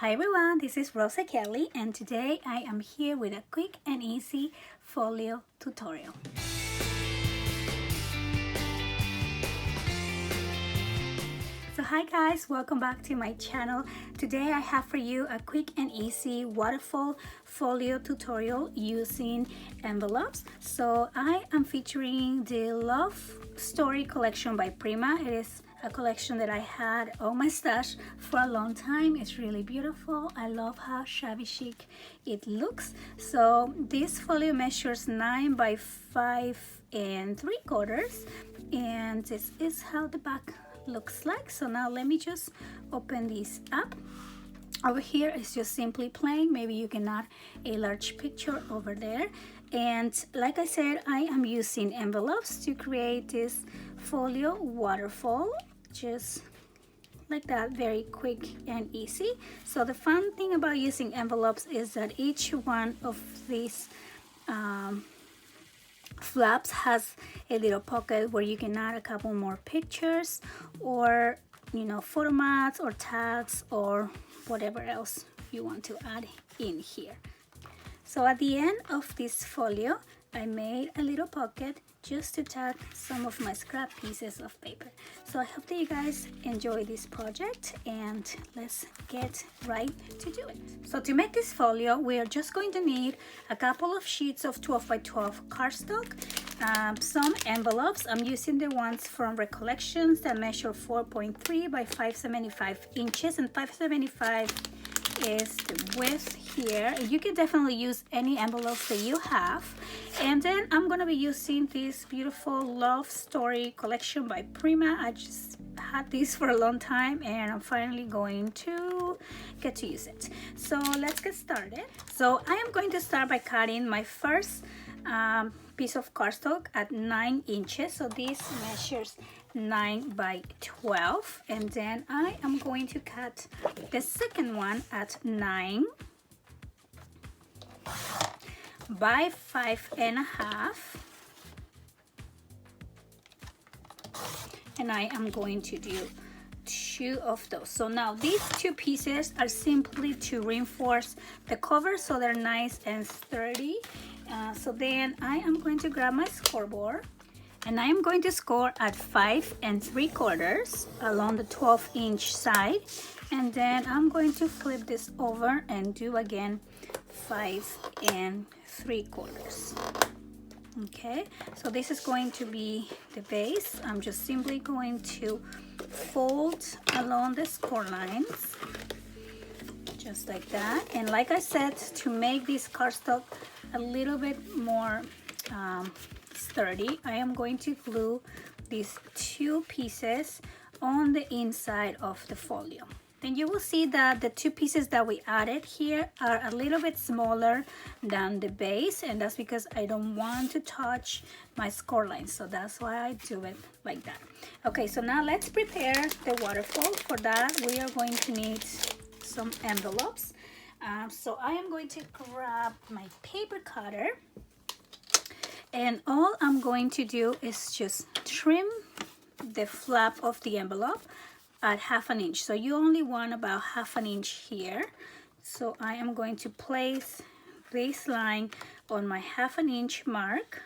Hi everyone, this is Rosa Kelly and today I am here with a quick and easy folio tutorial. So hi guys, welcome back to my channel. Today I have for you a quick and easy waterfall folio tutorial using envelopes. So I am featuring the Love Story collection by Prima. It is a collection that I had on my stash for a long time. It's really beautiful. I love how shabby chic it looks. So this folio measures 9 by 5 3/4, and this is how the back looks like. So now let me just open this up. Over here is just simply plain. Maybe you can add a large picture over there. And like I said, I am using envelopes to create this folio waterfall, just like that, very quick and easy. So the fun thing about using envelopes is that each one of these flaps has a little pocket where you can add a couple more pictures, or photo mats or tags or whatever else you want to add in here. So at the end of this folio, I made a little pocket just to tag some of my scrap pieces of paper. So I hope that you guys enjoy this project, and let's get right to do it. So to make this folio, we are just going to need a couple of sheets of 12 by 12 cardstock, some envelopes. I'm using the ones from Recollections that measure 4.3 by 575 inches, and 575 is the width here. You can definitely use any envelopes that you have. And then I'm gonna be using this beautiful Love Story collection by Prima. I just had this for a long time and I'm finally going to get to use it. So let's get started. So I am going to start by cutting my first piece of cardstock at 9 inches. So this measures 9 by 12, and then I am going to cut the second one at 9 by 5.5, and I am going to do 2 of those. So now these 2 pieces are simply to reinforce the cover so they're nice and sturdy. So then I am going to grab my scoreboard, and I am going to score at 5 3/4 along the 12-inch side, and then I'm going to flip this over and do again 5 3/4. Okay, so this is going to be the base. I'm just simply going to fold along the score lines, just like that. And like I said, to make this cardstock a little bit more sturdy, I am going to glue these 2 pieces on the inside of the folio. Then you will see that the 2 pieces that we added here are a little bit smaller than the base, and that's because I don't want to touch my score lines. So that's why I do it like that. Okay, so now let's prepare the waterfall. For that, we are going to need some envelopes. So I am going to grab my paper cutter, and all I'm going to do is just trim the flap of the envelope at 1/2 inch. So you only want about 1/2 inch here. So I am going to place this line on my 1/2 inch mark,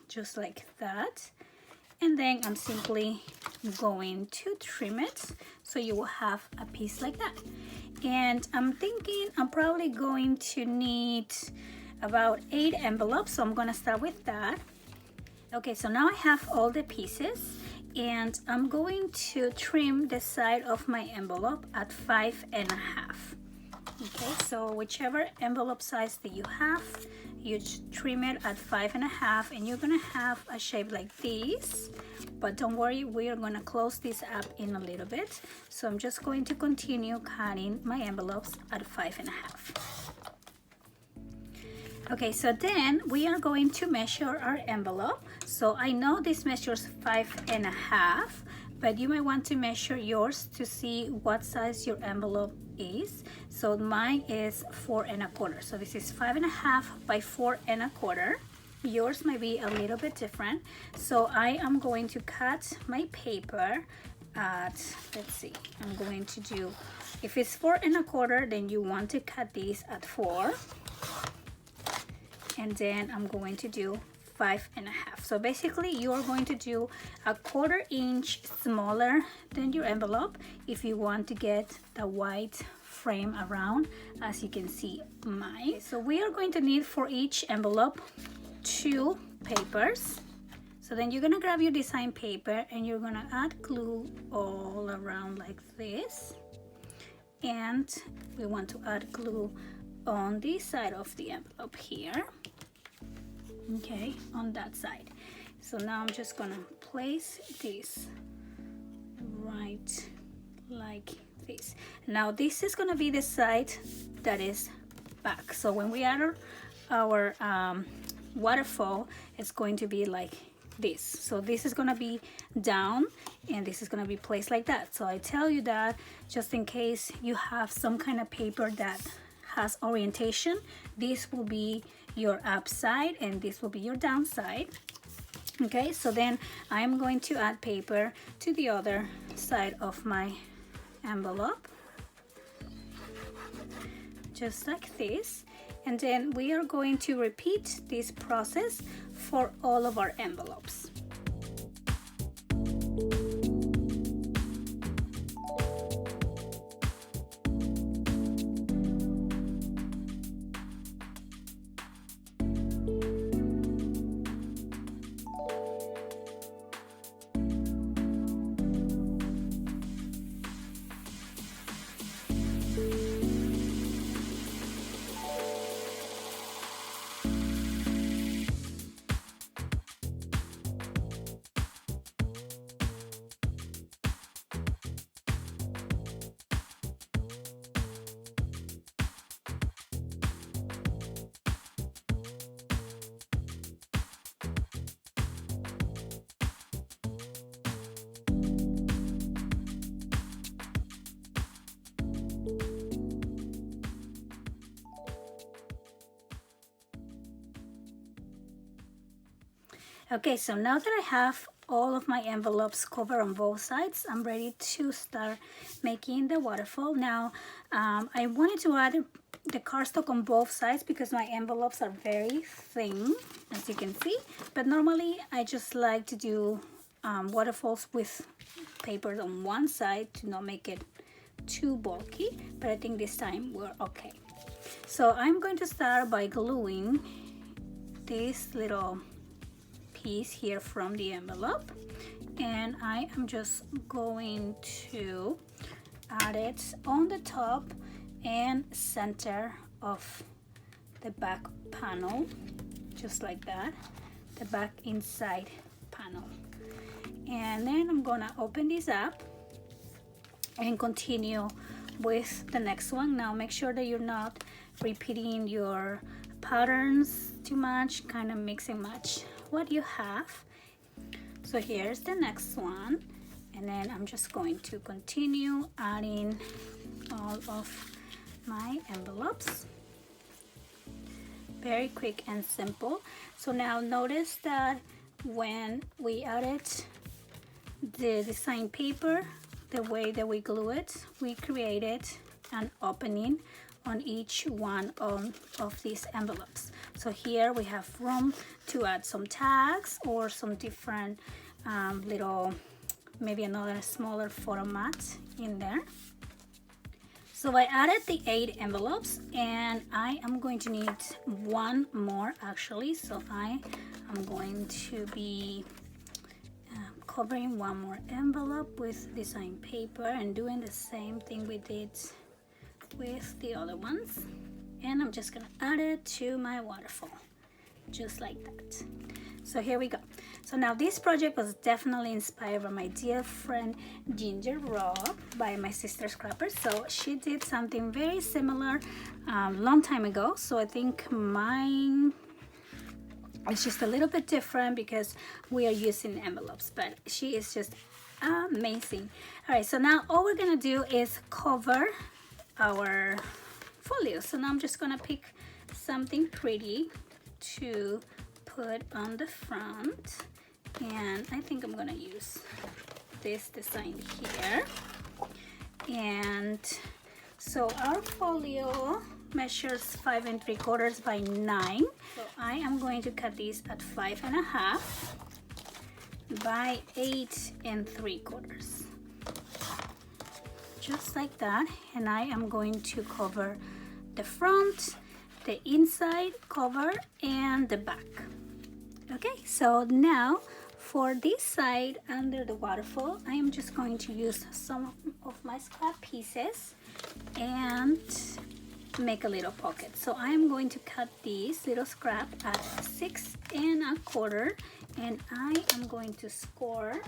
just like that. And then I'm simply going to trim it so you will have a piece like that. And I'm thinking I'm probably going to need about 8 envelopes, so I'm gonna start with that. Okay, so now I have all the pieces, and I'm going to trim the side of my envelope at 5.5. Okay, so whichever envelope size that you have, you trim it at 5.5, and you're gonna have a shape like this. But don't worry, we are gonna close this up in a little bit. So I'm just going to continue cutting my envelopes at 5.5. Okay, so then we are going to measure our envelope. So I know this measures 5.5, but you might want to measure yours to see what size your envelope is. So mine is 4 1/4. So this is 5.5 by 4 1/4. Yours might be a little bit different. So I am going to cut my paper add, let's see, I'm going to do, if it's 4 1/4, then you want to cut these at 4, and then I'm going to do 5 1/2. So basically you're going to do a 1/4 inch smaller than your envelope if you want to get the white frame around, as you can see mine. So we are going to need for each envelope 2 papers. So then you're gonna grab your design paper and you're gonna add glue all around like this, and we want to add glue on this side of the envelope here, okay, on that side. So now I'm just gonna place this right like this. Now this is gonna be the side that is back, so when we add our waterfall, it's going to be like this. So this is gonna be down and this is gonna be placed like that. So I tell you that just in case you have some kind of paper that has orientation, this will be your upside and this will be your downside. Okay, so then I'm going to add paper to the other side of my envelope, just like this. And then we are going to repeat this process for all of our envelopes. Okay, so now that I have all of my envelopes covered on both sides, I'm ready to start making the waterfall. Now, I wanted to add the cardstock on both sides because my envelopes are very thin, as you can see. But normally, I just like to do waterfalls with paper on one side to not make it too bulky. But I think this time we're okay. So I'm going to start by gluing this little piece here from the envelope, and I am just going to add it on the top and center of the back panel, just like that, the back inside panel. And then I'm gonna open this up and continue with the next one. Now make sure that you're not repeating your patterns too much, kind of mix and match what you have. So here's the next one, and then I'm just going to continue adding all of my envelopes. Very quick and simple. So now notice that when we added the design paper, the way that we glue it, we created an opening on each one of these envelopes. So here we have room to add some tags or some different little, maybe another smaller photo mat in there. So I added the 8 envelopes, and I am going to need one more actually. So I am going to be covering one more envelope with design paper and doing the same thing we did with the other ones, and I'm just gonna add it to my waterfall just like that. So here we go. So now this project was definitely inspired by my dear friend Ginger Rob by my sister Scrappers. So she did something very similar long time ago, so I think mine is just a little bit different because we are using envelopes, but she is just amazing. All right, so now all we're gonna do is cover our folio. So now I'm just gonna pick something pretty to put on the front, and I think I'm gonna use this design here. And so our folio measures 5 3/4 by 9. So I am going to cut these at 5 1/2 by 8 3/4. Just like that. And I am going to cover the front, the inside cover, and the back. Okay, so now for this side under the waterfall, I am just going to use some of my scrap pieces and make a little pocket. So I am going to cut these little scrap at 6 1/4, and I am going to score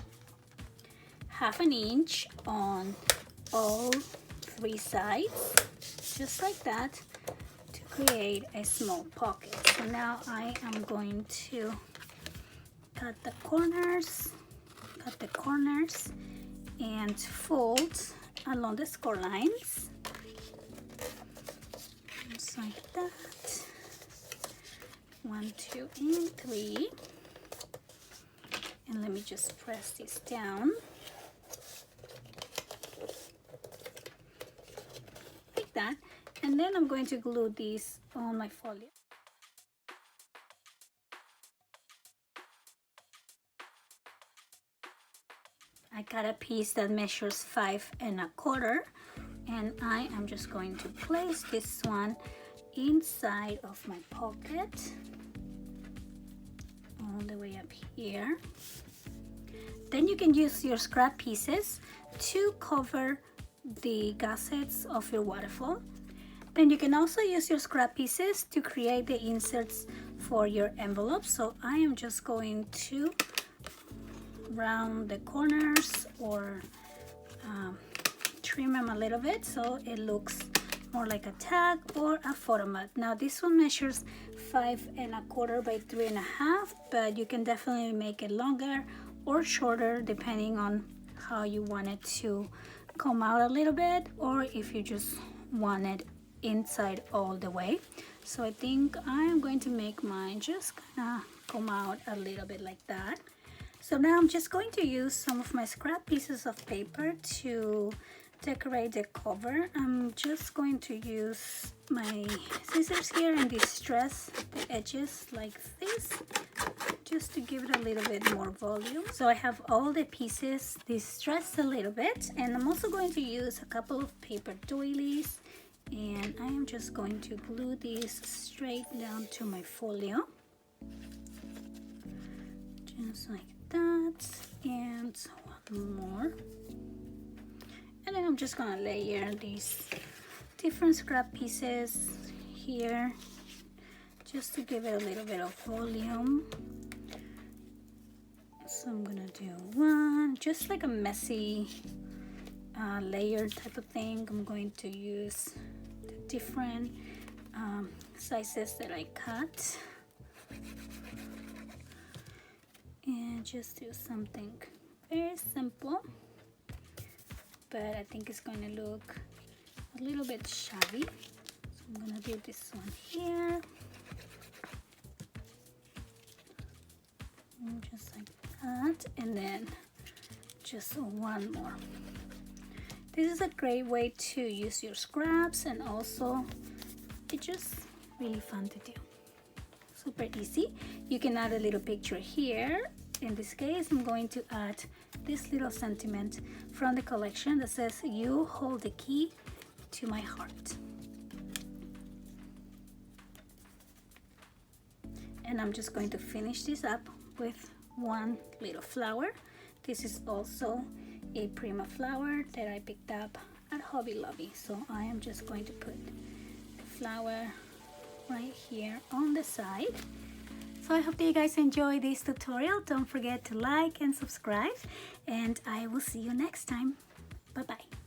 1/2 inch on all 3 sides, just like that, to create a small pocket. So now I am going to cut the corners and fold along the score lines, just like that. 1 2 and 3, and let me just press this down like that, and then I'm going to glue these on my folio. I got a piece that measures 5 1/4, and I am just going to place this one inside of my pocket all the way up here. Then you can use your scrap pieces to cover the gussets of your waterfall. Then you can also use your scrap pieces to create the inserts for your envelopes. So I am just going to round the corners or trim them a little bit so it looks more like a tag or a photo mat. Now this one measures 5 1/4 by 3 1/2, but you can definitely make it longer or shorter depending on how you want it to come out a little bit, or if you just want it inside all the way. So I think I'm going to make mine just kind of come out a little bit like that. So now I'm just going to use some of my scrap pieces of paper to decorate the cover. I'm just going to use my scissors here and distress the edges like this, just to give it a little bit more volume. So I have all the pieces distressed a little bit, and I'm also going to use a couple of paper doilies, and I am just going to glue these straight down to my folio, just like that, and one more. And then I'm just gonna layer these different scrap pieces here just to give it a little bit of volume. So I'm gonna do one, just like a messy layer type of thing. I'm going to use the different sizes that I cut and just do something very simple, but I think it's going to look a little bit shabby. So I'm going to do this one here, and just like that, and then just one more. This is a great way to use your scraps, and also it's just really fun to do. Super easy. You can add a little picture here. In this case, I'm going to add this little sentiment from the collection that says, "You hold the key to my heart." And I'm just going to finish this up with one little flower. This is also a prima flower that I picked up at Hobby Lobby. So I am just going to put the flower right here on the side. So I hope that you guys enjoy this tutorial. Don't forget to like and subscribe, and I will see you next time. Bye bye.